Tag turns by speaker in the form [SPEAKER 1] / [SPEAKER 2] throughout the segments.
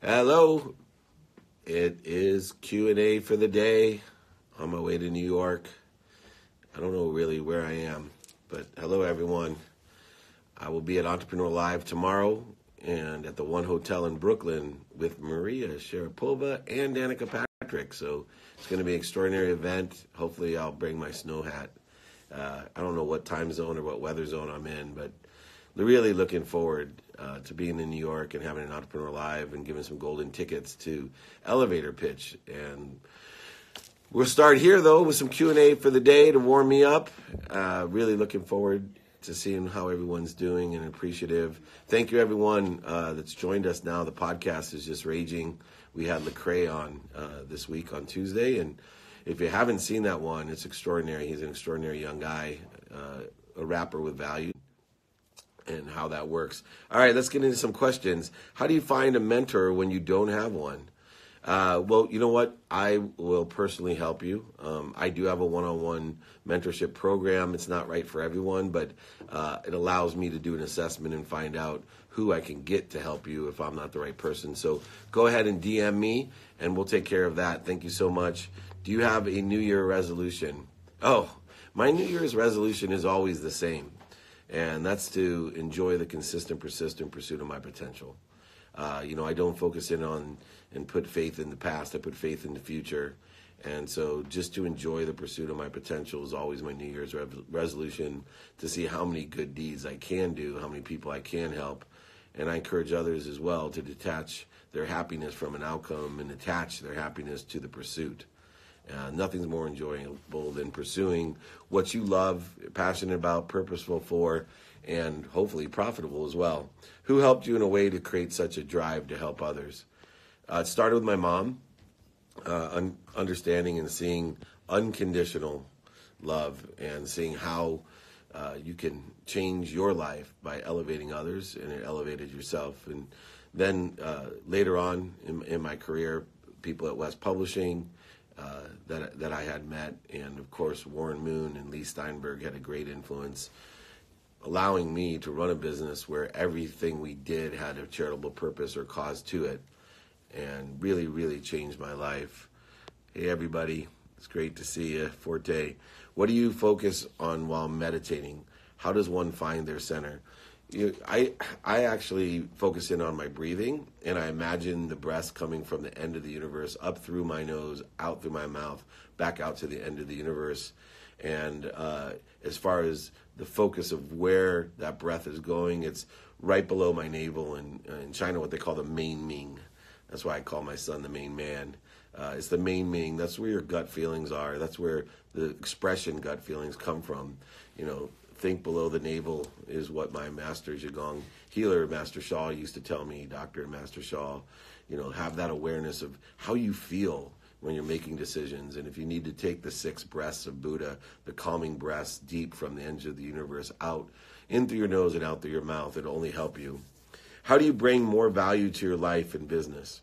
[SPEAKER 1] Hello. It is Q&A for the day. On my way to New York. I don't know really where I am, but hello everyone. I will be at Entrepreneur Live tomorrow and at the One Hotel in Brooklyn with Maria Sharapova and Danica Patrick. So it's going to be an extraordinary event. Hopefully I'll bring my snow hat. I don't know what time zone or what weather zone I'm in, but really looking forward to being in New York and having an Entrepreneur Live and giving some golden tickets to Elevator Pitch. And we'll start here, though, with some Q&A for the day to warm me up. Really looking forward to seeing how everyone's doing and appreciative. Thank you, everyone that's joined us now. The podcast is just raging. We had Lecrae on this week on Tuesday, and if you haven't seen that one, it's extraordinary. He's an extraordinary young guy, a rapper with value, and how that works. All right, let's get into some questions. How do you find a mentor when you don't have one? Well, you know what? I will personally help you. I do have a one-on-one mentorship program. It's not right for everyone, but it allows me to do an assessment and find out who I can get to help you if I'm not the right person. So go ahead and DM me, and we'll take care of that. Thank you so much. Do you have a New Year resolution? Oh, my New Year's resolution is always the same, and that's to enjoy the consistent, persistent pursuit of my potential. I don't focus in on and put faith in the past. I put faith in the future. And so just to enjoy the pursuit of my potential is always my New Year's resolution, to see how many good deeds I can do, how many people I can help. And I encourage others as well to detach their happiness from an outcome and attach their happiness to the pursuit. Nothing's more enjoyable than pursuing what you love, passionate about, purposeful for, and hopefully profitable as well. Who helped you in a way to create such a drive to help others? It started with my mom, understanding and seeing unconditional love and seeing how you can change your life by elevating others, and it elevated yourself. And then later on in my career, people at West Publishing that I had met, and of course Warren Moon and Lee Steinberg had a great influence, allowing me to run a business where everything we did had a charitable purpose or cause to it, and really, really changed my life. Hey, everybody. It's great to see you. Forte. What do you focus on while meditating? How does one find their center? I actually focus in on my breathing, and I imagine the breath coming from the end of the universe, up through my nose, out through my mouth, back out to the end of the universe. And as far as the focus of where that breath is going, it's right below my navel, and in China what they call the main Ming. That's why I call my son the main man. It's the main Ming. That's where your gut feelings are. That's where the expression gut feelings come from. Think below the navel is what my master Zhigong healer, Master Shaw, used to tell me, Dr. Master Shaw. Have that awareness of how you feel when you're making decisions. And if you need to take the 6 breaths of Buddha, the calming breaths deep from the edge of the universe out, in through your nose and out through your mouth, it'll only help you. How do you bring more value to your life and business?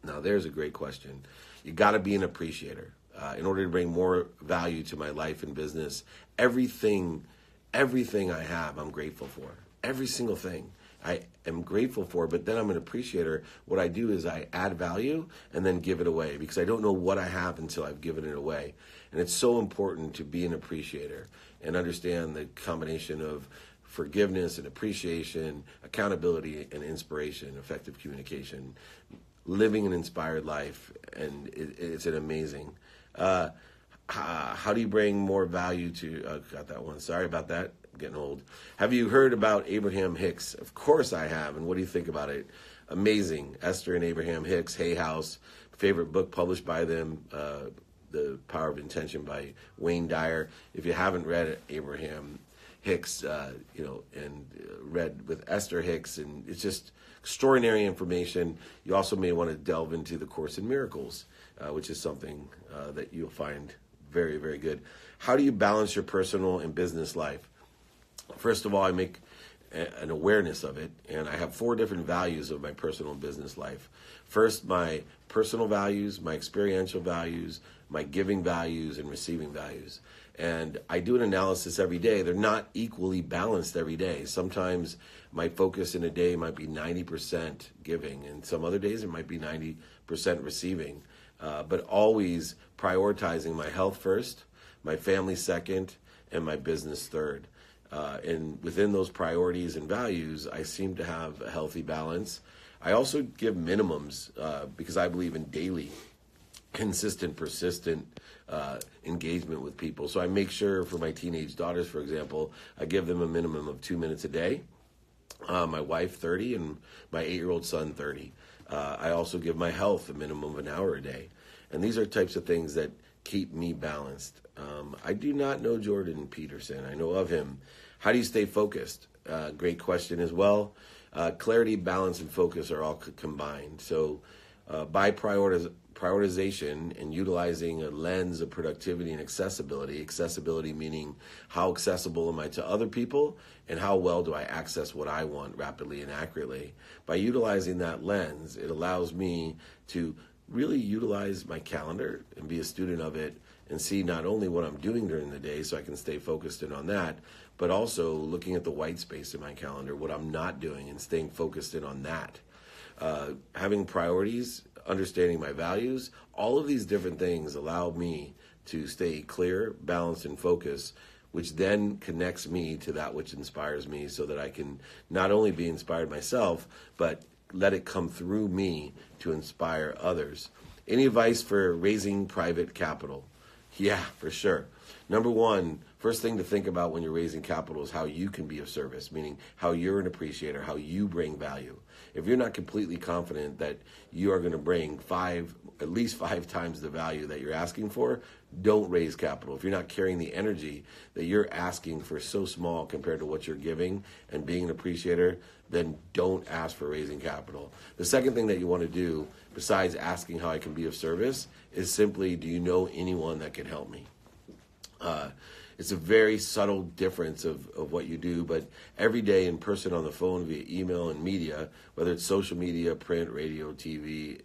[SPEAKER 1] Now, there's a great question. You got to be an appreciator. In order to bring more value to my life and business, everything I have, I'm grateful for. Every single thing I am grateful for, but then I'm an appreciator. What I do is I add value and then give it away, because I don't know what I have until I've given it away. And it's so important to be an appreciator and understand the combination of forgiveness and appreciation, accountability and inspiration, effective communication, living an inspired life, and it's an amazing. How do you bring more value to, got that one, sorry about that, I'm getting old. Have you heard about Abraham Hicks? Of course I have, and what do you think about it? Amazing. Esther and Abraham Hicks, Hay House, favorite book published by them, The Power of Intention by Wayne Dyer. If you haven't read Abraham Hicks, and read with Esther Hicks, and it's just extraordinary information. You also may want to delve into the Course in Miracles, which is something that you'll find very, very good. How do you balance your personal and business life? First of all, I make an awareness of it, and I have 4 different values of my personal and business life. First, my personal values, my experiential values, my giving values, and receiving values. And I do an analysis every day. They're not equally balanced every day. Sometimes my focus in a day might be 90% giving, and some other days it might be 90% receiving. But always prioritizing my health first, my family second, and my business third. And within those priorities and values, I seem to have a healthy balance. I also give minimums because I believe in daily, consistent, persistent engagement with people. So I make sure for my teenage daughters, for example, I give them a minimum of 2 minutes a day. My wife 30 and my 8-year-old son 30. I also give my health a minimum of an hour a day. And these are types of things that keep me balanced. I do not know Jordan Peterson. I know of him. How do you stay focused? Great question as well. Clarity, balance, and focus are all combined. So by prioritization and utilizing a lens of productivity and accessibility meaning how accessible am I to other people and how well do I access what I want rapidly and accurately. By utilizing that lens, it allows me to really utilize my calendar and be a student of it and see not only what I'm doing during the day so I can stay focused in on that, but also looking at the white space in my calendar, what I'm not doing, and staying focused in on that. Having priorities, understanding my values, all of these different things allow me to stay clear, balanced, and focused, which then connects me to that which inspires me so that I can not only be inspired myself, but let it come through me to inspire others. Any advice for raising private capital? Yeah, for sure. Number one, first thing to think about when you're raising capital is how you can be of service, meaning how you're an appreciator, how you bring value. If you're not completely confident that you are going to bring at least five times the value that you're asking for, don't raise capital. If you're not carrying the energy that you're asking for so small compared to what you're giving and being an appreciator, then don't ask for raising capital. The second thing that you want to do, besides asking how I can be of service, is simply, do you know anyone that can help me? It's a very subtle difference of what you do, but every day in person, on the phone, via email and media, whether it's social media, print, radio, TV,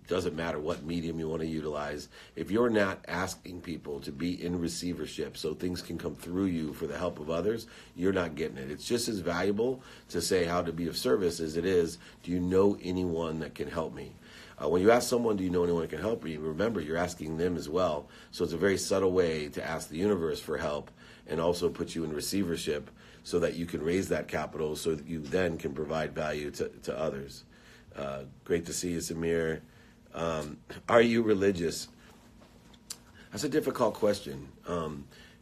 [SPEAKER 1] doesn't matter what medium you want to utilize. If you're not asking people to be in receivership so things can come through you for the help of others, you're not getting it. It's just as valuable to say how to be of service as it is, do you know anyone that can help me? When you ask someone, do you know anyone that can help you, remember, you're asking them as well. So it's a very subtle way to ask the universe for help and also put you in receivership so that you can raise that capital so that you then can provide value to others. Great to see you, Samir. Are you religious? That's a difficult question.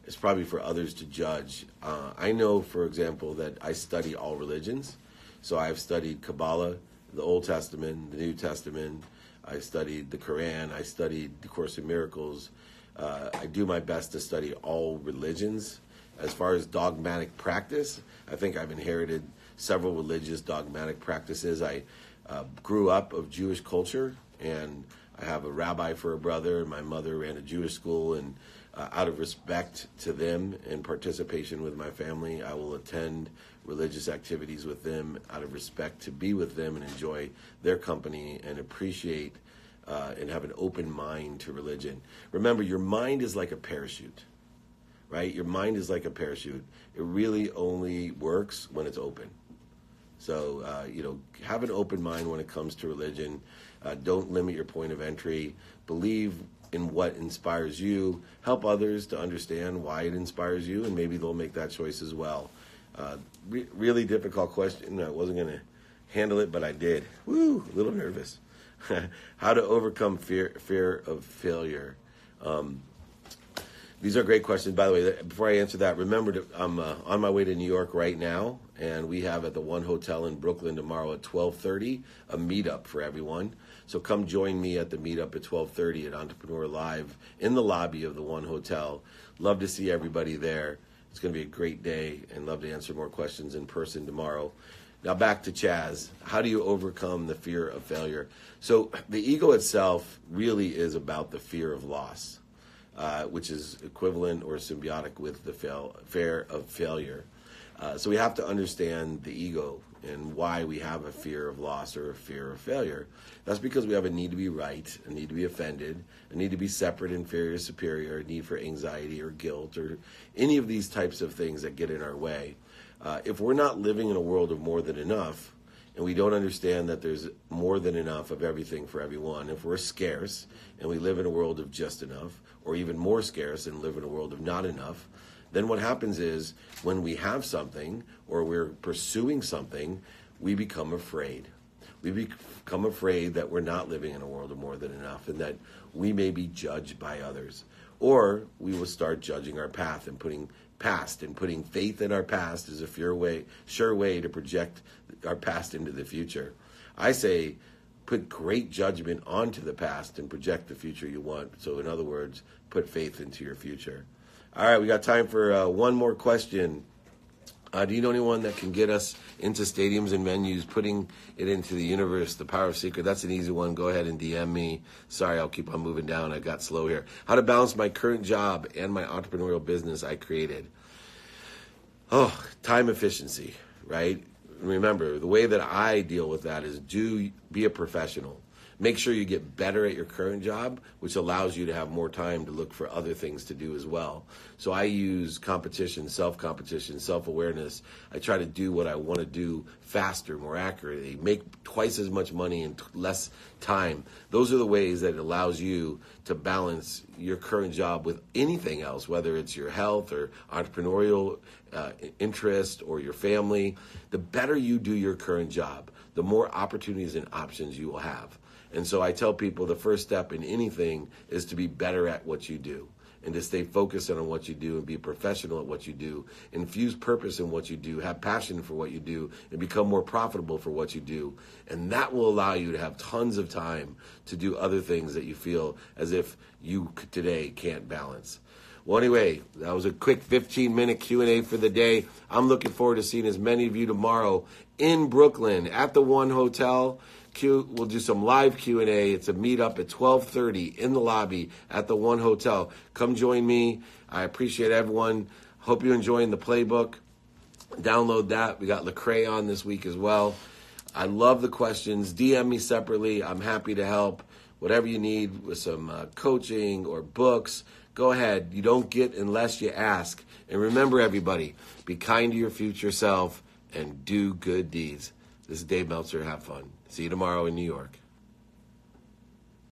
[SPEAKER 1] It's probably for others to judge. I know, for example, that I study all religions. So I've studied Kabbalah, the Old Testament, the New Testament. I studied the Quran. I studied the Course in Miracles. I do my best to study all religions. As far as dogmatic practice, I think I've inherited several religious dogmatic practices. I grew up of Jewish culture, and I have a rabbi for a brother, and my mother ran a Jewish school, and out of respect to them and participation with my family, I will attend religious activities with them out of respect to be with them and enjoy their company and appreciate and have an open mind to religion. Remember, your mind is like a parachute, right? Your mind is like a parachute. It really only works when it's open. So, have an open mind when it comes to religion. Don't limit your point of entry. Believe in what inspires you. Help others to understand why it inspires you, and maybe they'll make that choice as well. Really difficult question. I wasn't going to handle it, but I did. Woo, a little nervous. How to overcome fear of failure. These are great questions. By the way, before I answer that, remember, I'm on my way to New York right now, and we have at the One Hotel in Brooklyn tomorrow at 12:30 a meetup for everyone. So come join me at the meetup at 12:30 at Entrepreneur Live in the lobby of the One Hotel. Love to see everybody there. It's going to be a great day, and love to answer more questions in person tomorrow. Now back to Chaz. How do you overcome the fear of failure? So the ego itself really is about the fear of loss, which is equivalent or symbiotic with the fear of failure. So we have to understand the ego and why we have a fear of loss or a fear of failure. That's because we have a need to be right, a need to be offended, a need to be separate, inferior, superior, a need for anxiety or guilt or any of these types of things that get in our way. If we're not living in a world of more than enough, and we don't understand that there's more than enough of everything for everyone, if we're scarce and we live in a world of just enough, or even more scarce and live in a world of not enough, then what happens is when we have something or we're pursuing something, we become afraid. We become afraid that we're not living in a world of more than enough and that we may be judged by others. Or we will start judging our path and putting faith in our past is a sure way to project our past into the future. I say put great judgment onto the past and project the future you want. So in other words, put faith into your future. All right, we got time for one more question. Do you know anyone that can get us into stadiums and venues, putting it into the universe, the power of secret? That's an easy one. Go ahead and DM me. Sorry, I'll keep on moving down. I got slow here. How to balance my current job and my entrepreneurial business I created. Oh, time efficiency, right? Remember, the way that I deal with that is be a professional. Make sure you get better at your current job, which allows you to have more time to look for other things to do as well. So I use competition, self-competition, self-awareness. I try to do what I want to do faster, more accurately, make twice as much money in less time. Those are the ways that it allows you to balance your current job with anything else, whether it's your health or entrepreneurial interest or your family. The better you do your current job, the more opportunities and options you will have. And so I tell people the first step in anything is to be better at what you do and to stay focused on what you do and be professional at what you do, infuse purpose in what you do, have passion for what you do, and become more profitable for what you do. And that will allow you to have tons of time to do other things that you feel as if you today can't balance. Well, anyway, that was a quick 15-minute Q&A for the day. I'm looking forward to seeing as many of you tomorrow in Brooklyn at the One Hotel. We'll do some live Q&A. It's a meetup at 12:30 in the lobby at the One Hotel. Come join me. I appreciate everyone. Hope you're enjoying the playbook. Download that. We got Lecrae on this week as well. I love the questions. DM me separately. I'm happy to help. Whatever you need with some coaching or books, go ahead. You don't get unless you ask. And remember, everybody, be kind to your future self and do good deeds. This is Dave Meltzer. Have fun. See you tomorrow in New York.